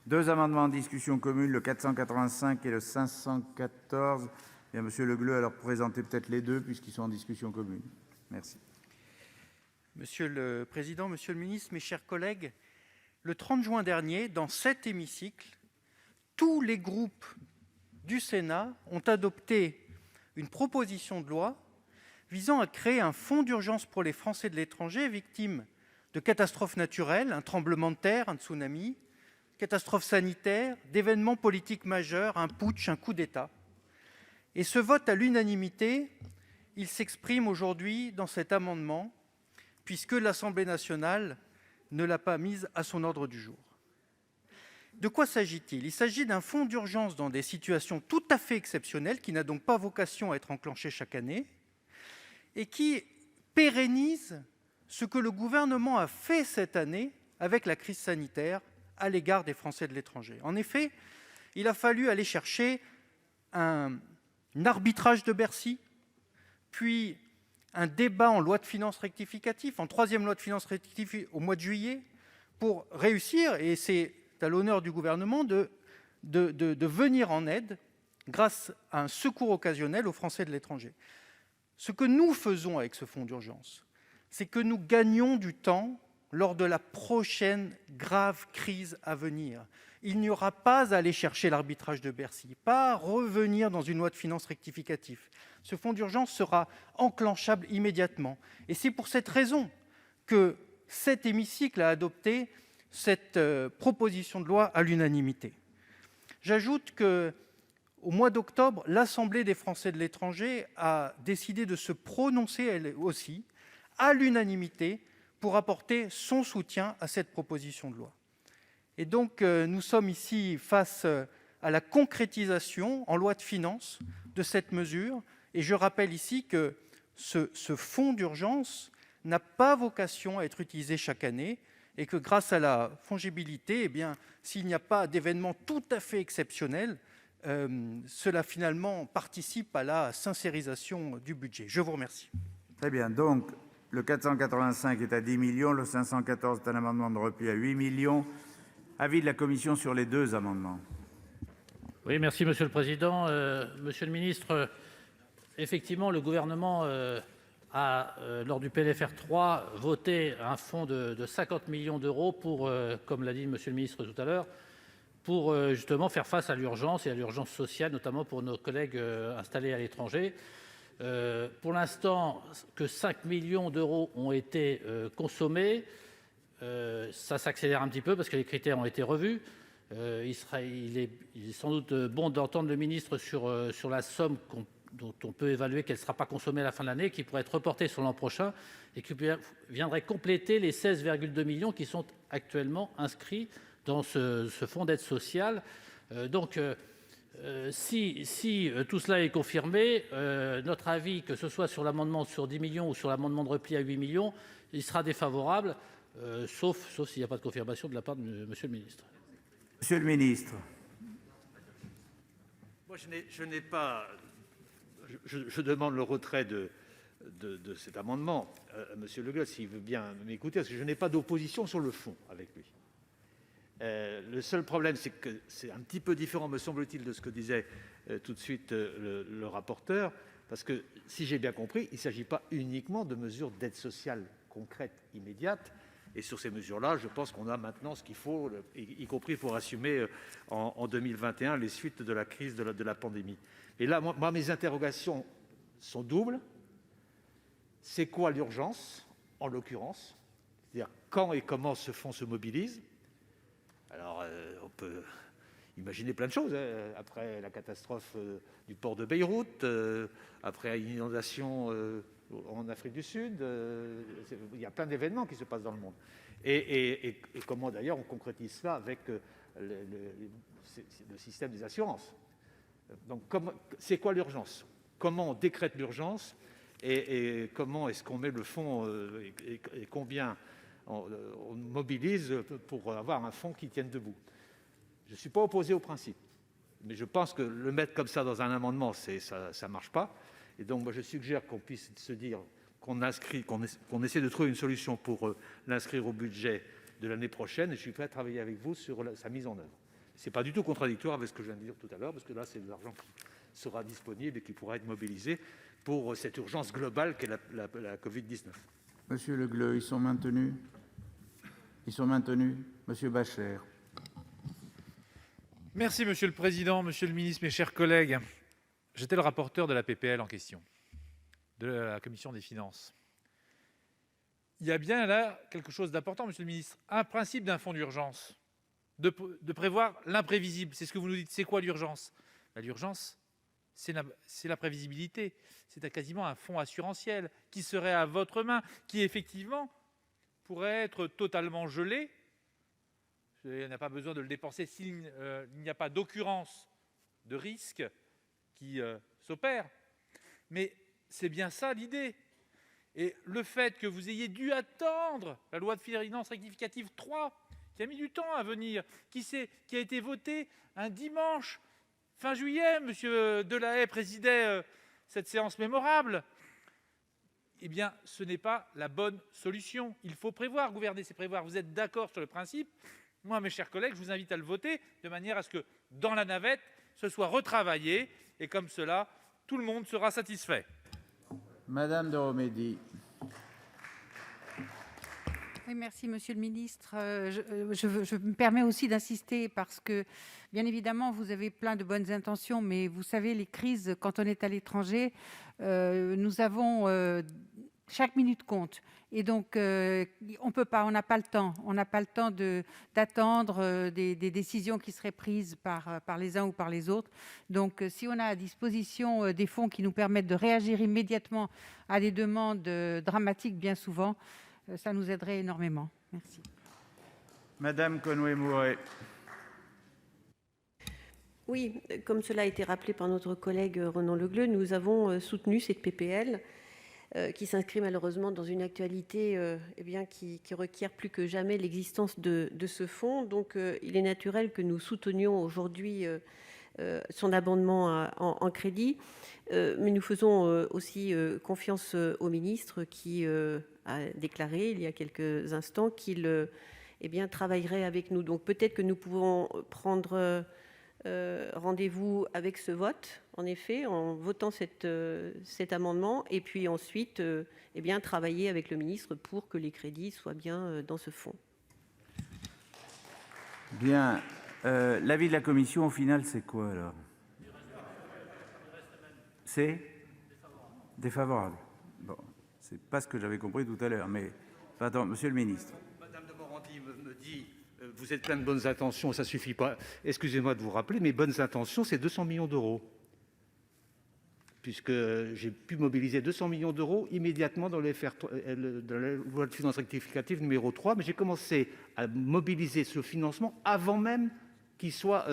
Deux amendements en discussion commune, le 485 et le 514. Bien, Monsieur Le Gleut, alors présentez peut-être les deux puisqu'ils sont en discussion commune. Merci. Monsieur le président, monsieur le ministre, mes chers collègues, le 30 juin dernier, dans cet hémicycle, tous les groupes du Sénat ont adopté une proposition de loi visant à créer un fonds d'urgence pour les Français de l'étranger victimes de catastrophes naturelles, un tremblement de terre, un tsunami, catastrophes sanitaires, d'événements politiques majeurs, un putsch, un coup d'État. Et ce vote à l'unanimité, il s'exprime aujourd'hui dans cet amendement, puisque l'Assemblée nationale ne l'a pas mis à son ordre du jour. De quoi s'agit-il ? Il s'agit d'un fonds d'urgence dans des situations tout à fait exceptionnelles, qui n'a donc pas vocation à être enclenché chaque année, et qui pérennise ce que le gouvernement a fait cette année avec la crise sanitaire à l'égard des Français de l'étranger. En effet, il a fallu aller chercher un arbitrage de Bercy, puis un débat en loi de finances rectificative, en troisième loi de finances rectificative au mois de juillet, pour réussir, et c'est à l'honneur du gouvernement, de venir en aide grâce à un secours occasionnel aux Français de l'étranger. Ce que nous faisons avec ce fonds d'urgence, c'est que nous gagnons du temps lors de la prochaine grave crise à venir. Il n'y aura pas à aller chercher l'arbitrage de Bercy, pas à revenir dans une loi de finances rectificative. Ce fonds d'urgence sera enclenchable immédiatement. Et c'est pour cette raison que cet hémicycle a adopté cette proposition de loi à l'unanimité. J'ajoute qu'au mois d'octobre, l'Assemblée des Français de l'étranger a décidé de se prononcer, elle aussi, à l'unanimité, pour apporter son soutien à cette proposition de loi. Et donc, nous sommes ici face à la concrétisation en loi de finances de cette mesure. Et je rappelle ici que ce fonds d'urgence n'a pas vocation à être utilisé chaque année et que grâce à la fongibilité, s'il n'y a pas d'événement tout à fait exceptionnel, cela finalement participe à la sincérisation du budget. Je vous remercie. Très bien. Donc, le 485 est à 10 millions, le 514 est un amendement de repli à 8 millions. Avis de la commission sur les deux amendements. Oui, merci Monsieur le Président. Monsieur le ministre, effectivement, le gouvernement a, lors du PLFR 3, voté un fonds de 50 millions d'euros pour, comme l'a dit Monsieur le ministre tout à l'heure, pour justement faire face à l'urgence et à l'urgence sociale, notamment pour nos collègues installés à l'étranger. Pour l'instant, que 5 millions d'euros ont été consommés. Ça s'accélère un petit peu parce que les critères ont été revus. Il est sans doute bon d'entendre le ministre sur la somme dont on peut évaluer qu'elle ne sera pas consommée à la fin de l'année, qui pourrait être reportée sur l'an prochain et qui viendrait compléter les 16,2 millions qui sont actuellement inscrits dans ce fonds d'aide sociale. Si tout cela est confirmé, notre avis, que ce soit sur l'amendement sur 10 millions ou sur l'amendement de repli à 8 millions, il sera défavorable, sauf s'il n'y a pas de confirmation de la part de Monsieur le ministre. Monsieur le ministre. Moi, je demande le retrait de cet amendement à Monsieur Le Gleut, s'il veut bien m'écouter, parce que je n'ai pas d'opposition sur le fond avec lui. Le seul problème, c'est que c'est un petit peu différent, me semble-t-il, de ce que disait tout de suite le rapporteur, parce que, si j'ai bien compris, il ne s'agit pas uniquement de mesures d'aide sociale concrètes, immédiates, et sur ces mesures-là, je pense qu'on a maintenant ce qu'il faut, y compris pour assumer en 2021 les suites de la crise de la pandémie. Et là, moi, mes interrogations sont doubles. C'est quoi l'urgence, en l'occurrence ? C'est-à-dire quand et comment ce fonds se mobilise ? Alors, on peut imaginer plein de choses. Après la catastrophe du port de Beyrouth, après une inondation en Afrique du Sud, il y a plein d'événements qui se passent dans le monde. Et comment d'ailleurs on concrétise cela avec le système des assurances. Donc, c'est quoi l'urgence ? Comment on décrète l'urgence et comment est-ce qu'on met le fonds et combien on mobilise pour avoir un fonds qui tienne debout. Je ne suis pas opposé au principe, mais je pense que le mettre comme ça dans un amendement, ça ne marche pas. Et donc, moi, je suggère qu'on puisse se dire qu'on essaie de trouver une solution pour l'inscrire au budget de l'année prochaine. Et je suis prêt à travailler avec vous sur sa mise en œuvre. Ce n'est pas du tout contradictoire avec ce que je viens de dire tout à l'heure, parce que là, c'est de l'argent qui sera disponible et qui pourra être mobilisé pour cette urgence globale qu'est la Covid-19. Monsieur Le Gleu, ils sont maintenus? Ils sont maintenus. Monsieur Bachere. Merci Monsieur le Président, Monsieur le Ministre, mes chers collègues. J'étais le rapporteur de la PPL en question, de la Commission des Finances. Il y a bien là quelque chose d'important, Monsieur le Ministre, un principe d'un fonds d'urgence, de prévoir l'imprévisible. C'est ce que vous nous dites. C'est quoi l'urgence? L'urgence, c'est la prévisibilité. C'est quasiment un fonds assurantiel qui serait à votre main, qui effectivement pourrait être totalement gelé. Il n'y a pas besoin de le dépenser s'il n'y a pas d'occurrence de risque qui s'opère. Mais c'est bien ça l'idée. Et le fait que vous ayez dû attendre la loi de finances rectificative 3, qui a mis du temps à venir, qui a été votée un dimanche, fin juillet, M. Delahaye présidait cette séance mémorable, eh bien, ce n'est pas la bonne solution. Il faut prévoir, gouverner, c'est prévoir. Vous êtes d'accord sur le principe? Moi, mes chers collègues, je vous invite à le voter de manière à ce que, dans la navette, ce soit retravaillé, et comme cela, tout le monde sera satisfait. Madame de Romédy. Oui, merci, Monsieur le Ministre. Je me permets aussi d'insister parce que, bien évidemment, vous avez plein de bonnes intentions, mais vous savez, les crises, quand on est à l'étranger, nous avons... chaque minute compte. Et donc, on peut pas, on n'a pas le temps. On n'a pas le temps d'attendre des décisions qui seraient prises par les uns ou par les autres. Donc, si on a à disposition des fonds qui nous permettent de réagir immédiatement à des demandes dramatiques, bien souvent, ça nous aiderait énormément. Merci. Madame Conway-Mouret. Oui, comme cela a été rappelé par notre collègue Ronan Le Gleu, nous avons soutenu cette PPL qui s'inscrit malheureusement dans une actualité qui requiert plus que jamais l'existence de ce fonds. Donc, il est naturel que nous soutenions aujourd'hui son abondement en crédit, mais nous faisons aussi confiance au ministre qui a déclaré il y a quelques instants qu'il travaillerait avec nous. Donc, peut-être que nous pouvons prendre rendez-vous avec ce vote, en effet, en votant cet amendement, et puis ensuite travailler avec le ministre pour que les crédits soient bien dans ce fonds. Bien. L'avis de la commission, au final, c'est quoi, alors? C'est défavorable. Bon, c'est pas ce que j'avais compris tout à l'heure, mais... Attends, monsieur le ministre. Madame de Morandi me dit... Vous êtes plein de bonnes intentions, ça ne suffit pas. Excusez-moi de vous rappeler, mes bonnes intentions, c'est 200 millions d'euros. Puisque j'ai pu mobiliser 200 millions d'euros immédiatement dans la loi de finances rectificative numéro 3, mais j'ai commencé à mobiliser ce financement avant même qu'il soit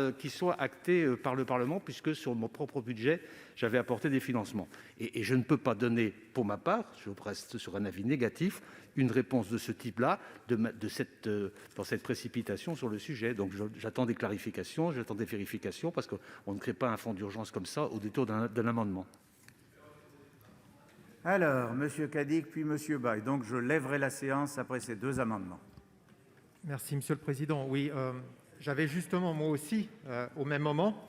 acté par le Parlement, puisque sur mon propre budget, j'avais apporté des financements. Et je ne peux pas donner, pour ma part, je reste sur un avis négatif, une réponse de ce type-là, dans cette précipitation sur le sujet. Donc j'attends des clarifications, j'attends des vérifications, parce qu'on ne crée pas un fonds d'urgence comme ça au détour d'un amendement. Alors, monsieur Cadic, puis monsieur Baye. Donc, je lèverai la séance après ces deux amendements. Merci, Monsieur le Président. Oui, j'avais justement, moi aussi, au même moment,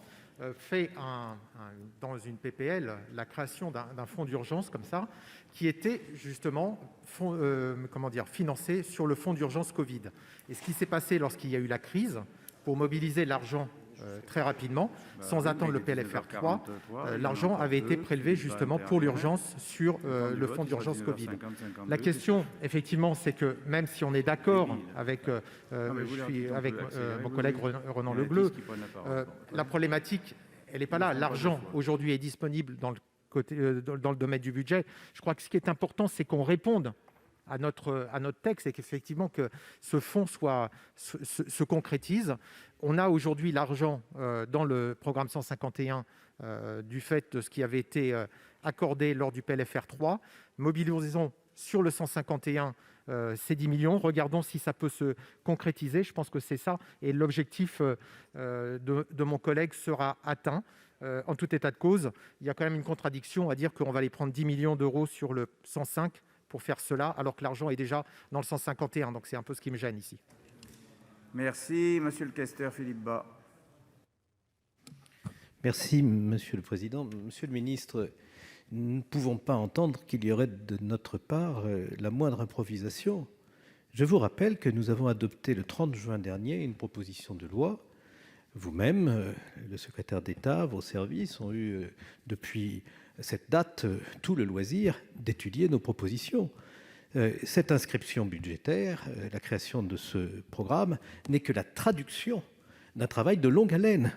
fait dans une PPL la création d'un fonds d'urgence comme ça, qui était justement financé sur le fonds d'urgence Covid. Et ce qui s'est passé lorsqu'il y a eu la crise, pour mobiliser l'argent très rapidement, sans attendre le PLFR 3, l'argent avait été prélevé justement pour l'urgence sur le fonds d'urgence Covid. La question, effectivement, c'est que même si on est d'accord avec mon collègue Ronan Le Gleu, la problématique, elle n'est pas là. L'argent, aujourd'hui, est disponible dans le domaine du budget. Je crois que ce qui est important, c'est qu'on réponde à notre texte et qu'effectivement que ce fonds se concrétise. On a aujourd'hui l'argent dans le programme 151 du fait de ce qui avait été accordé lors du PLFR 3. Mobilisons sur le 151 ces 10 millions. Regardons si ça peut se concrétiser. Je pense que c'est ça. Et l'objectif de mon collègue sera atteint. En tout état de cause, il y a quand même une contradiction à dire qu'on va aller prendre 10 millions d'euros sur le 105 pour faire cela, alors que l'argent est déjà dans le 151. Donc c'est un peu ce qui me gêne ici. Merci. Monsieur le questeur Philippe Bas. Merci, Monsieur le Président. Monsieur le ministre, nous ne pouvons pas entendre qu'il y aurait de notre part la moindre improvisation. Je vous rappelle que nous avons adopté le 30 juin dernier une proposition de loi. Vous-même, le secrétaire d'État, vos services ont eu, depuis cette date, tout le loisir d'étudier nos propositions. Cette inscription budgétaire, la création de ce programme, n'est que la traduction d'un travail de longue haleine.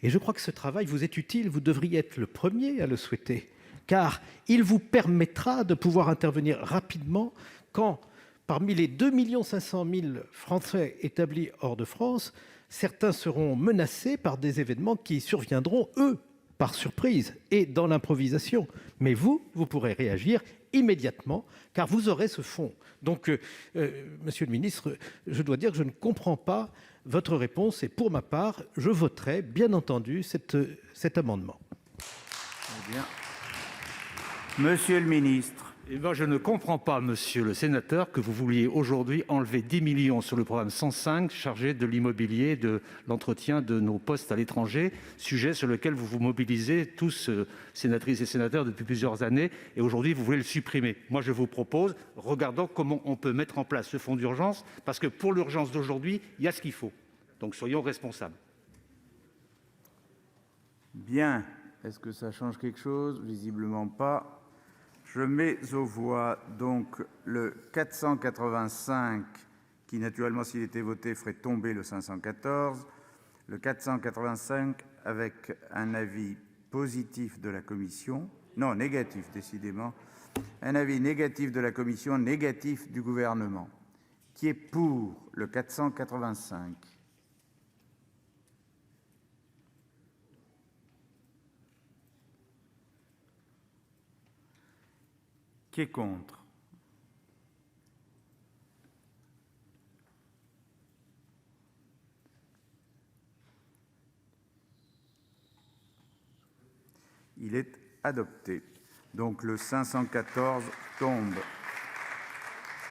Et je crois que ce travail vous est utile, vous devriez être le premier à le souhaiter, car il vous permettra de pouvoir intervenir rapidement quand, parmi les 2 500 000 Français établis hors de France, certains seront menacés par des événements qui surviendront, eux, par surprise et dans l'improvisation. Mais vous pourrez réagir immédiatement, car vous aurez ce fonds. Donc, monsieur le ministre, je dois dire que je ne comprends pas votre réponse et pour ma part, je voterai bien entendu cet amendement. Très bien. Monsieur le ministre. Eh bien, je ne comprends pas, monsieur le sénateur, que vous vouliez aujourd'hui enlever 10 millions sur le programme 105 chargé de l'immobilier, de l'entretien de nos postes à l'étranger, sujet sur lequel vous vous mobilisez tous, sénatrices et sénateurs, depuis plusieurs années, et aujourd'hui vous voulez le supprimer. Moi, je vous propose, regardons comment on peut mettre en place ce fonds d'urgence, parce que pour l'urgence d'aujourd'hui, il y a ce qu'il faut. Donc soyons responsables. Bien. Est-ce que ça change quelque chose? Visiblement pas. Je mets aux voix donc le 485 qui, naturellement, s'il était voté, ferait tomber le 514. Le 485 avec un avis positif de la commission. Non, négatif, décidément. Un avis négatif de la commission, négatif du gouvernement. Qui est pour le 485? Qui est contre? Il est adopté. Donc le 514 tombe.